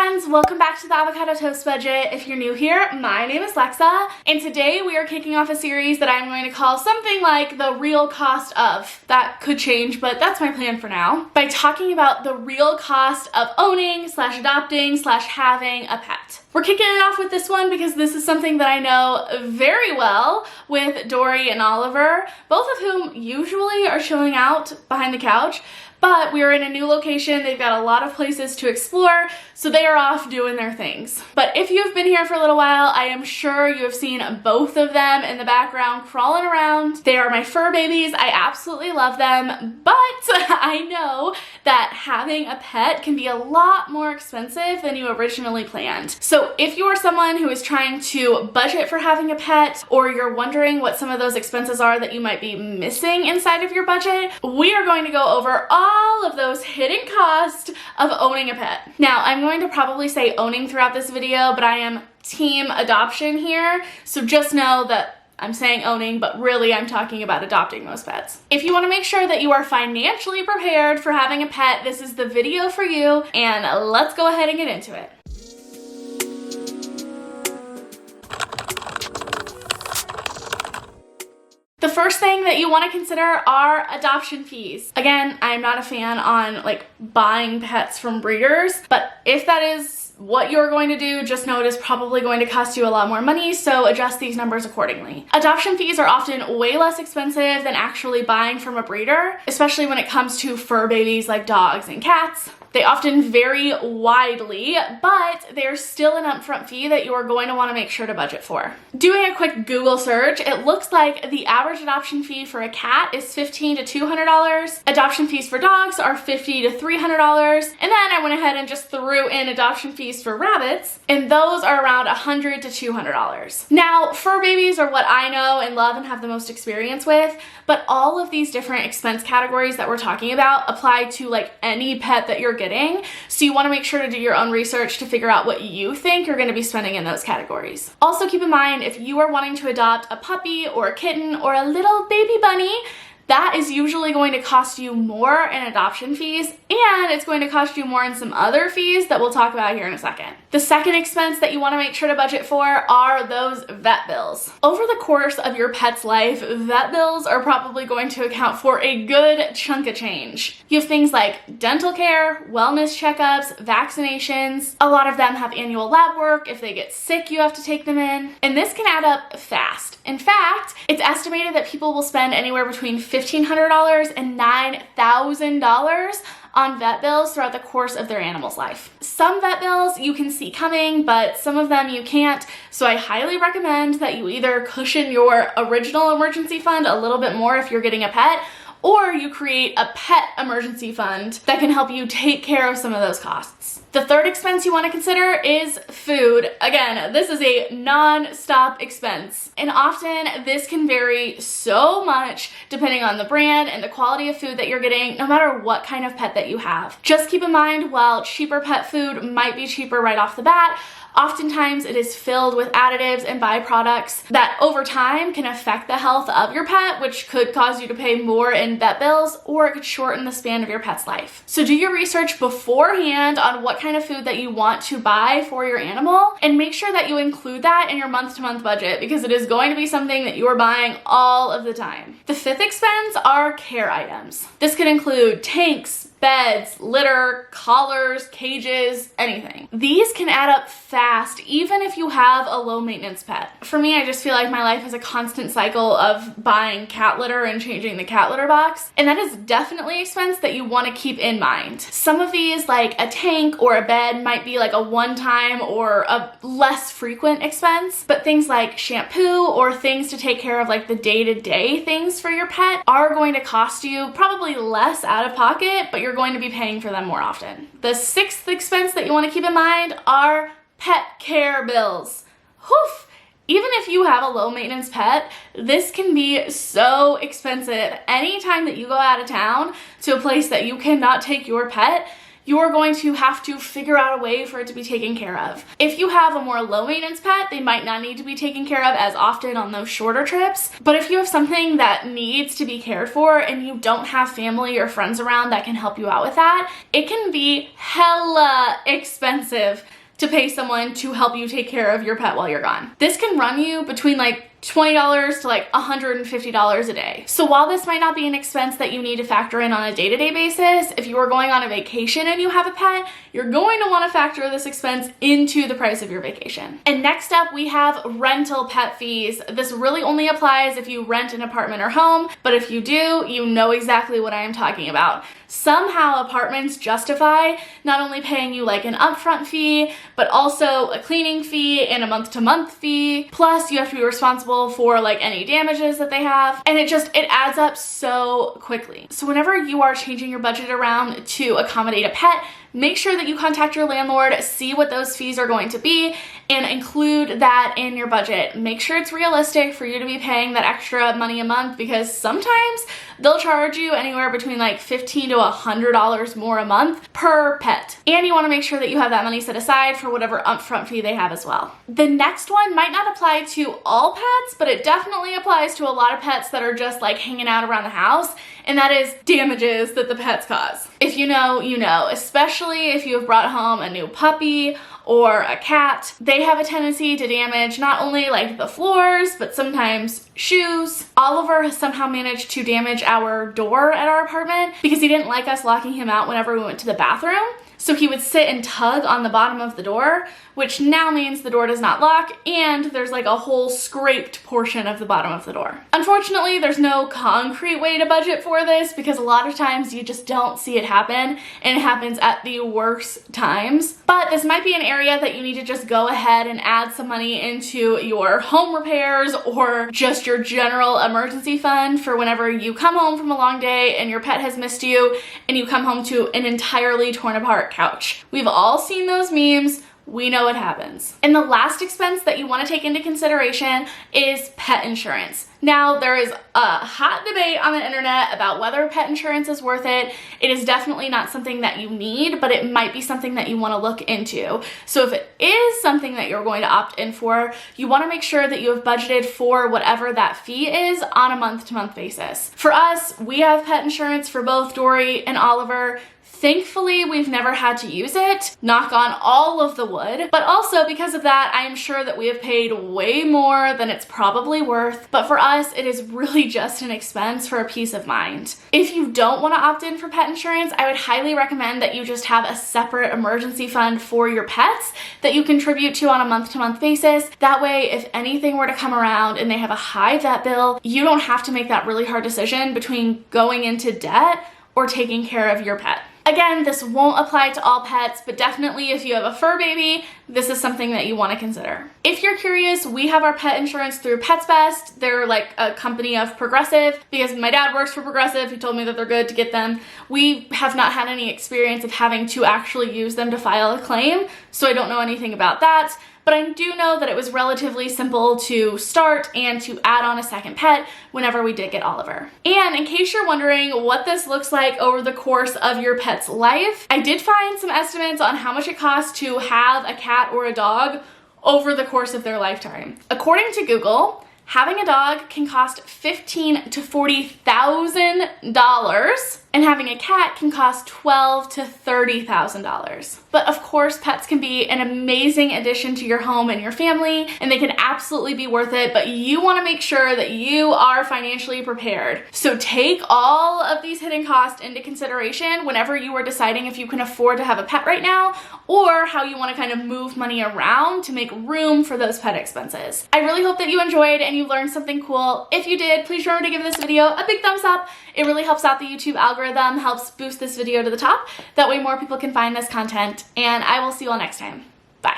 friends, welcome back to the Avocado Toast Budget. If you're new here, my name is Lexa, and today we are kicking off a series that I'm going to call something like the real cost of. That could change, but that's my plan for now. By talking about the real cost of owning / adopting / having a pet. We're kicking it off with this one because this is something that I know very well with Dory and Oliver, both of whom usually are chilling out behind the couch. But we are in a new location, they've got a lot of places to explore, so they are off doing their things. But if you've been here for a little while, I am sure you have seen both of them in the background crawling around. They are my fur babies, I absolutely love them, but I know that having a pet can be a lot more expensive than you originally planned. So if you are someone who is trying to budget for having a pet, or you're wondering what some of those expenses are that you might be missing inside of your budget, we are going to go over all of those hidden costs of owning a pet. Now, I'm going to probably say owning throughout this video, but I am team adoption here, so just know that I'm saying owning, but really I'm talking about adopting most pets. If you want to make sure that you are financially prepared for having a pet, this is the video for you, and let's go ahead and get into it. The first thing that you want to consider are adoption fees. Again, I'm not a fan on like buying pets from breeders, but if that is what you're going to do, just know it is probably going to cost you a lot more money, so adjust these numbers accordingly. Adoption fees are often way less expensive than actually buying from a breeder, especially when it comes to fur babies like dogs and cats. They often vary widely, but there's still an upfront fee that you are going to want to make sure to budget for. Doing a quick Google search, it looks like the average adoption fee for a cat is $15 to $200. Adoption fees for dogs are $50 to $300. And then I went ahead and just threw in adoption fees for rabbits, and those are around $100 to $200. Now, fur babies are what I know and love and have the most experience with, but all of these different expense categories that we're talking about apply to like any pet that you're getting, so you want to make sure to do your own research to figure out what you think you're going to be spending in those categories. Also keep in mind, if you are wanting to adopt a puppy or a kitten or a little baby bunny, that is usually going to cost you more in adoption fees, and it's going to cost you more in some other fees that we'll talk about here in a second. The second expense that you want to make sure to budget for are those vet bills. Over the course of your pet's life, vet bills are probably going to account for a good chunk of change. You have things like dental care, wellness checkups, vaccinations. A lot of them have annual lab work. If they get sick, you have to take them in. And this can add up fast. In fact, it's estimated that people will spend anywhere between $1,500 and $9,000 on vet bills throughout the course of their animal's life. Some vet bills you can see coming, but some of them you can't, so I highly recommend that you either cushion your original emergency fund a little bit more if you're getting a pet, or you create a pet emergency fund that can help you take care of some of those costs. The third expense you want to consider is food. Again, this is a non-stop expense, and often this can vary so much depending on the brand and the quality of food that you're getting, no matter what kind of pet that you have. Just keep in mind, while cheaper pet food might be cheaper right off the bat, oftentimes it is filled with additives and byproducts that over time can affect the health of your pet, which could cause you to pay more in vet bills, or it could shorten the span of your pet's life. So do your research beforehand on what kind of food that you want to buy for your animal, and make sure that you include that in your month-to-month budget, because it is going to be something that you are buying all of the time. The fifth expense are care items. This could include tanks, beds, litter, collars, cages, anything. These can add up fast, even if you have a low maintenance pet. For me, I just feel like my life is a constant cycle of buying cat litter and changing the cat litter box, and that is definitely an expense that you want to keep in mind. Some of these, like a tank or a bed, might be like a one-time or a less frequent expense, but things like shampoo or things to take care of like the day-to-day things for your pet are going to cost you probably less out of pocket, but you're going to be paying for them more often. The sixth expense that you want to keep in mind are pet care bills. Whew! Even if you have a low maintenance pet, this can be so expensive. Anytime that you go out of town to a place that you cannot take your pet, you are going to have to figure out a way for it to be taken care of. If you have a more low maintenance pet, they might not need to be taken care of as often on those shorter trips. But if you have something that needs to be cared for and you don't have family or friends around that can help you out with that, it can be hella expensive to pay someone to help you take care of your pet while you're gone. This can run you between like $20 to like $150 a day. So while this might not be an expense that you need to factor in on a day-to-day basis, if you are going on a vacation and you have a pet, you're going to want to factor this expense into the price of your vacation. And next up, we have rental pet fees. This really only applies if you rent an apartment or home, but if you do, you know exactly what I am talking about. Somehow apartments justify not only paying you like an upfront fee, but also a cleaning fee and a month-to-month fee. Plus you have to be responsible for like any damages that they have. And it adds up so quickly. So whenever you are changing your budget around to accommodate a pet, make sure that you contact your landlord, see what those fees are going to be, and include that in your budget. Make sure it's realistic for you to be paying that extra money a month, because sometimes they'll charge you anywhere between like $15 to $100 more a month per pet. And you want to make sure that you have that money set aside for whatever upfront fee they have as well. The next one might not apply to all pets, but it definitely applies to a lot of pets that are just like hanging out around the house, and that is damages that the pets cause. If you know, you know, especially if you have brought home a new puppy or a cat. They have a tendency to damage not only like the floors, but sometimes shoes. Oliver has somehow managed to damage our door at our apartment because he didn't like us locking him out whenever we went to the bathroom. So he would sit and tug on the bottom of the door, which now means the door does not lock and there's like a whole scraped portion of the bottom of the door. Unfortunately, there's no concrete way to budget for this because a lot of times you just don't see it happen, and it happens at the worst times. But this might be an area that you need to just go ahead and add some money into your home repairs or just your general emergency fund for whenever you come home from a long day and your pet has missed you and you come home to an entirely torn apart couch. We've all seen those memes. We know what happens. And the last expense that you want to take into consideration is pet insurance. Now, there is a hot debate on the internet about whether pet insurance is worth it. It is definitely not something that you need, but it might be something that you want to look into. So if it is something that you're going to opt in for, you want to make sure that you have budgeted for whatever that fee is on a month-to-month basis. For us, we have pet insurance for both Dory and Oliver. Thankfully, we've never had to use it, knock on all of the wood, but also because of that, I am sure that we have paid way more than it's probably worth. But for us, it is really just an expense for a peace of mind. If you don't want to opt in for pet insurance, I would highly recommend that you just have a separate emergency fund for your pets that you contribute to on a month-to-month basis. That way, if anything were to come around and they have a high vet bill, you don't have to make that really hard decision between going into debt or taking care of your pet. Again, this won't apply to all pets, but definitely if you have a fur baby, this is something that you want to consider. If you're curious, we have our pet insurance through Pets Best. They're like a company of Progressive because my dad works for Progressive. He told me that they're good to get them. We have not had any experience of having to actually use them to file a claim, so I don't know anything about that. But I do know that it was relatively simple to start and to add on a second pet whenever we did get Oliver. And in case you're wondering what this looks like over the course of your pet's life, I did find some estimates on how much it costs to have a cat or a dog over the course of their lifetime. According to Google, having a dog can cost $15,000 to $40,000, and having a cat can cost $12,000 to $30,000. But of course, pets can be an amazing addition to your home and your family, and they can absolutely be worth it, but you want to make sure that you are financially prepared. So take all of these hidden costs into consideration whenever you are deciding if you can afford to have a pet right now, or how you want to kind of move money around to make room for those pet expenses. I really hope that you enjoyed and you learned something cool. If you did, please remember to give this video a big thumbs up. It really helps out the YouTube algorithm, helps boost this video to the top. That way more people can find this content, and I will see you all next time. Bye.